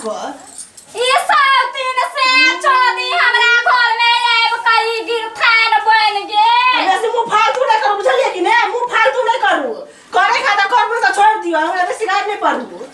को ई सब तीन से छोड़ी हमरा घर में आब कई गिरथान बन गेल ऐसे मुंह फालतू नहीं करू बुझलिए कि नहीं मुंह फालतू नहीं करू करे खाता करबो तो छोड़ दियो हमरा तो शिकायत नहीं पड़ू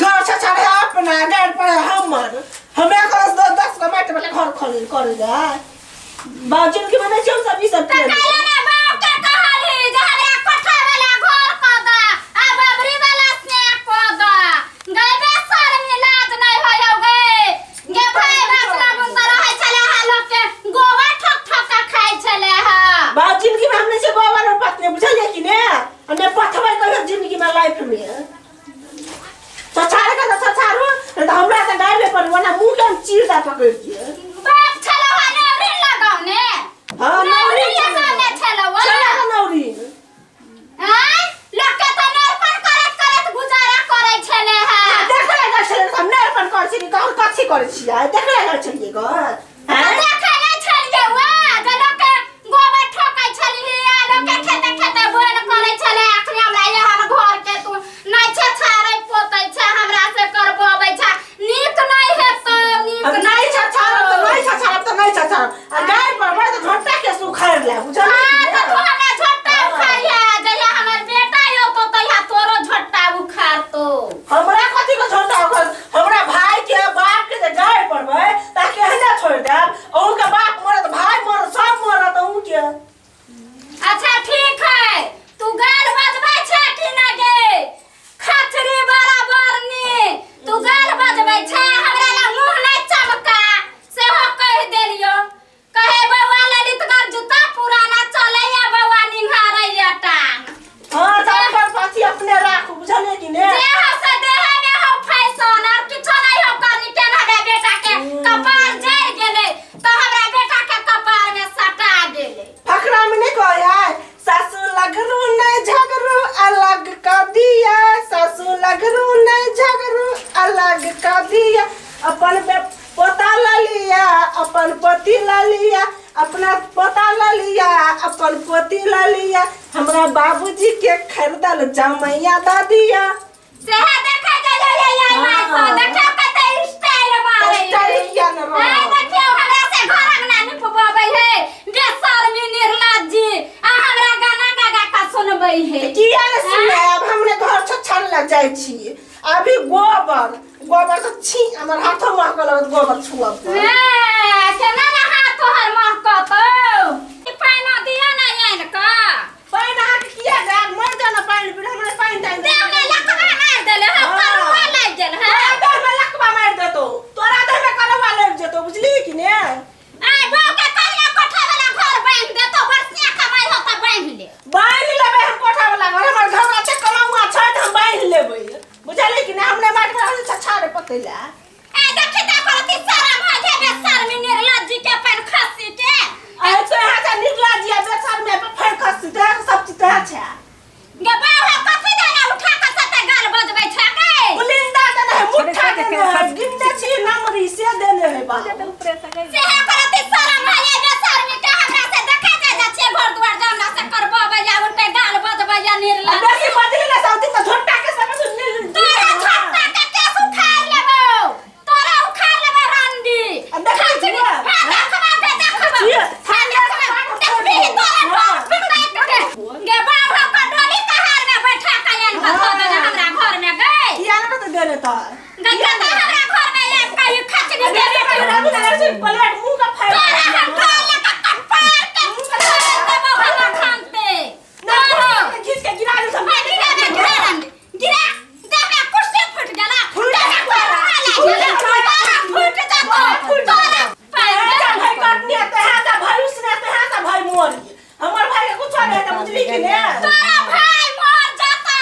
घर से छाड़े अपना घर पर हमर हमें कर 10 का माटे वाले घर खोल कर जाए बाजिन के मने चल सब ई सब काले ना बाप के कहली जे हमरा कोठा वाला घर क दा आ बबरी वाला से क दा गइबे सर में लाज नहीं होयो गे भाई बापला मुंतर है चले हा लोग के गोबर ठक ठक के खाइ चले हा बाजिन की हमने से गोबर और पत्नी बुझलिए कि नहीं अन्य पथवा कहियो जिंदगी में लाइफ में सचारे का सचारो तो हमरा से गाय में पर वना मुंह के चीर दा पकड़ दिए बाप चलो हा नौरी लगाउने हां नौरी लगाउने चलो चलो नौरी हैं लोग के तो नरपन करत करत गुजारा करै छले हा देख ले छले हम नरपन कर छी कहूं कथि करै छी देख ले छलिए ग हां देख ले छलिए वा जे लोग के गोबर ठोकै छलिए आ लोग के खेते खेते बोन करै छले अखनी हमरा ये हम घर के तू नै छे छारै पोतै छे हमरा से करबोबै छे नीक नै हेतौ नीक अब नहीं छछार तो नहीं छछार आ गाय पर मैं तो झोटा के सुखाड़ ले बुझलिए हां तो तू हमरा झोटा उखाड़िया जया हमर बेटा यो तो तया तोरो झोटा उखाड़तो हमरा कथि को झोटा उखाड़ हमरा भाई के बाप के गाय पर भाई ताकि हना छोड़ दे ओ के बाप मरत भाई मर सब मरत हूं के अच्छा ठीक है तू गाल बजबै छे कि ना गे खचरी बराबर नी तू गाल बजबै छे हमरा ला मुंह नै चमका से हो कह देलियो कहे बौआ ललितगर जूता पुराना चलैया बौआ निंघारैया टांग हां सब पर पाछी अपने राख बुझलिए कि नहीं जे हो से देह में हो फैशन और किछो नै हो करनी के ना बेटा के कपार जड़ गेले तो हमरा बेटा के कपार में सटा गेले फकरा में नहीं कहै सासू लगरू नहीं झगरू अलग कर दिया सासू लगरू नहीं झगरू अलग कर दिया अपन पोता ला लिया अपन पोती ला लिया अपना पोता ला लिया अपन पोती ला लिया हमरा बाबूजी के खरीदल जमैया दा दिया से देखा जा माय को देखा कते स्टाइल मारे स्टाइल किया न रो देखियो हमरा से घर अंगना नि पबाबै है बेशर्मी निर्लज्जी आ हमरा गाना गागा का सुनबै है किया न सुने अब हमने घर छछन लग जाय छी अभी गोबर तो छी हमर हाथों महकल गोबर छुअब केना ना हाथ तोहर महकतो ई पानी दिया ना यान का पानी हाथ किया जा मर जाना पानी बिना हमरे पानी टाइम देवने लकवा मार देले है करवा लाग गेल है देह में लकवा मार देतो तोरा देह में करवा लग जेतो बुझली कि ने आ बो के कहिया कोठा वाला घर बांध दे तो बरसिया कमाई होता बांध ले बांध लेबे हम कोठा वाला घर हमर घर अच्छे कमाऊआ छ हम बांध लेबे बुझली कि ने हमने माट में छछारे पकैला ए देखि त करती शरम हो जे बेशर्मी निर्लज्जी के पैन खसी के आ तो हाथ निर्लज्जी बेसर में फेर खसी दे सब चीज है गे बाबा कथि देना उठा के सते गाल बजबै छै के बुलिंदा देने है मुट्ठा देने है गिनते छी नमरी से देने है बा से है करती शरम है ये बेशर्मी के हमरा से देखा जा छै घर दुआर जाना से करबो या उनपे गाल बजबै या निर्लज्ज बेसी बजली ना साउती तो झोटा के सब तोरा झोटा के केस उखाड़ लेबो तोरा उखाड़ लेबो रंडी देखा छिया हां देखबा देखबी तोरा गे बाबा का डोली कहार में बैठा के यान का धो देना हमरा घर में गई किया ना तो देले था गई तो हमरा घर में एक कहीं खचनी देबे से प्लेट मुंह का फाड़ तोरा हम ढोल के कपार के देबो हमरा खान पे ना खींच के गिरा दे सब गिरा देबे कुर्सी फट गेला देबे तोरा गेला फट जातो तोरा भाई काटने ते है ता भाई उसने ते है ता भाई मोर हमर भाई के कुछ नहीं है बुझली कि ने तोरा भाई मर जाता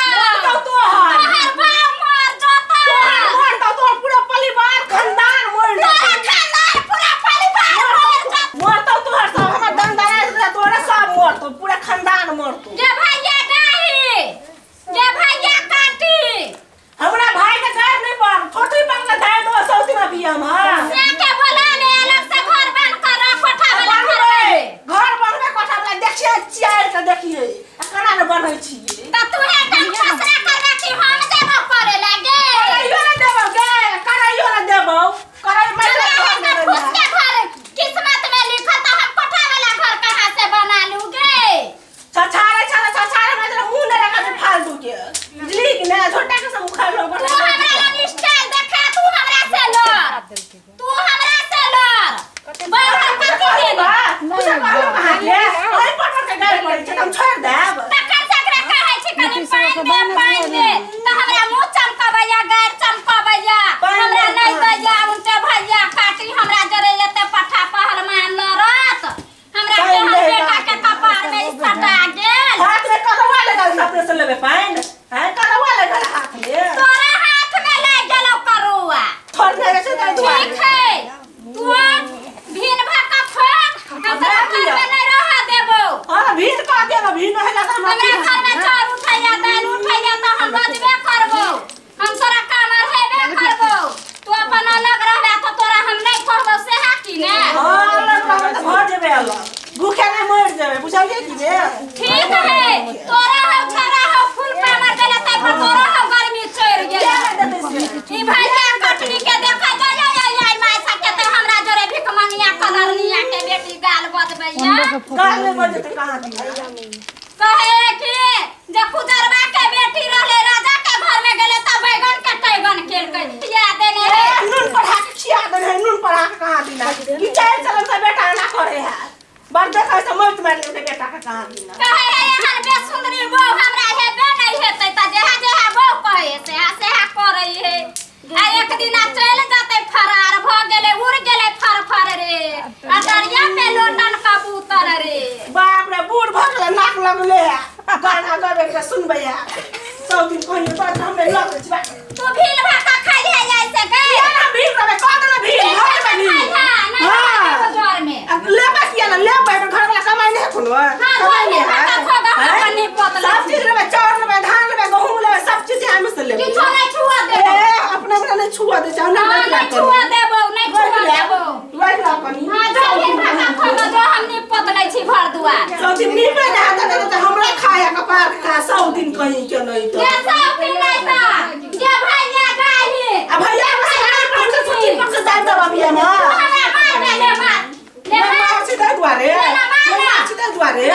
तो हां तोहर बाप मर जाता मर तो पूरा परिवार खानदान मर तोरा खानदान पूरा परिवार मर जाता मर तो तोहर सब हमर दंदरा तोरा सब मर तो पूरा खानदान मर तो गे भैया गाही गे भैया काटी हमरा भाई के गाय नहीं पर छोटी बंगला दाय दो सौती में बिया हम हां से के बोला ले अलग से घर बन कर कोठा वाला घर बनबे कोठा वाला देखिए चियार के देखिए कना न बनै छी त तू है टांग खसरा करबा कि हम देबो करे लागे अरे यो न देबो में पाइन दे त हमरा मुंह चमकावैया गार चमकावैया हमरा नहीं दैया उनते भैया काटी हमरा जरे एते पठा पहलमान लरत हमरा के हम बेटा के कपार में सटा गेल हाथ में कदवा लगल अपने से लेबे पाइन है कदवा लगल हाथ में तोरा हाथ में लग गेलो करुआ थोड़ देर से ठीक है तू भीन भाका खोग हमरा घर में नहीं रह देबो हां भीड़ का देबो भीड़ है लगा हमरा घर में चार उठैया दाल उठैया त हम बजबे करबो हम तोरा कामर हेबे करबो तू अपन अलग रहबे त तोरा हम नहीं कहबो से है कि ने हां अलग रहबे घर जेबे अलग भूखे में मर जाबे बुझलिए कि ने ठीक है तोरा हो छरा हो फूल कामर देले तै पर तोरा हो गर्मी चढ़ गेल ई भैया कटनी के देखा जा माय सके त हमरा जोरे भिख मंगिया कलरनिया के बेटी गाल बजबैया गाल में बजते कहां दी कहे कि जे कुदरवा के बेटी रहले राजा के घर में गेले त बैगन के टैगन खेल के या देने रे नून पढ़ा के खिया दे है नून पढ़ा के कहां दिना ई चाय चलन से बेटा ना करे है बार देखा से मौत मार ले बेटा का कहां दिना कहे एहन बे सुंदरी बहू हमरा हेबे नहीं हेतै त जेहा जेहा बहू कहे से हा करई है आ एक दिन चल जाते फरार भ गेले उड़ गेले फर रे आ दरिया पे लोटन कबूतर रे बाप रे बूढ़ भगले नाक लगले गाना गावे के सुनबे या सब दिन कहिए बात हमें लग जा तू भील भाका खाई है ऐसे के ना भीड़ रे कद ना भीड़ घर में नहीं हां घर में अब लेबा किया ना लेबा घर वाला कमाई नहीं खुलो कमाई नहीं है खोगा अपनी पतला सब चीज रे चावल में धान में गहूं में सब चीज हम से लेबे किछो नहीं छुआ दे अपना नहीं छुआ दे चाहो ना नहीं छुआ देबो नहीं छुआ देबो वही ला पानी हां जो भील भाका खोगा जो हमनी पतलै छी भर दुआर सब दिन नींद में हाथ दे तो हमरा खाया कपार खा सब दिन कहीं के नहीं तो ये सब भी नहीं था ये भैया गाही अब भैया बस छुट्टी पर से जान दब अभी हम हमें मार ले मार मैं सीधा द्वारे मैं सीधा द्वारे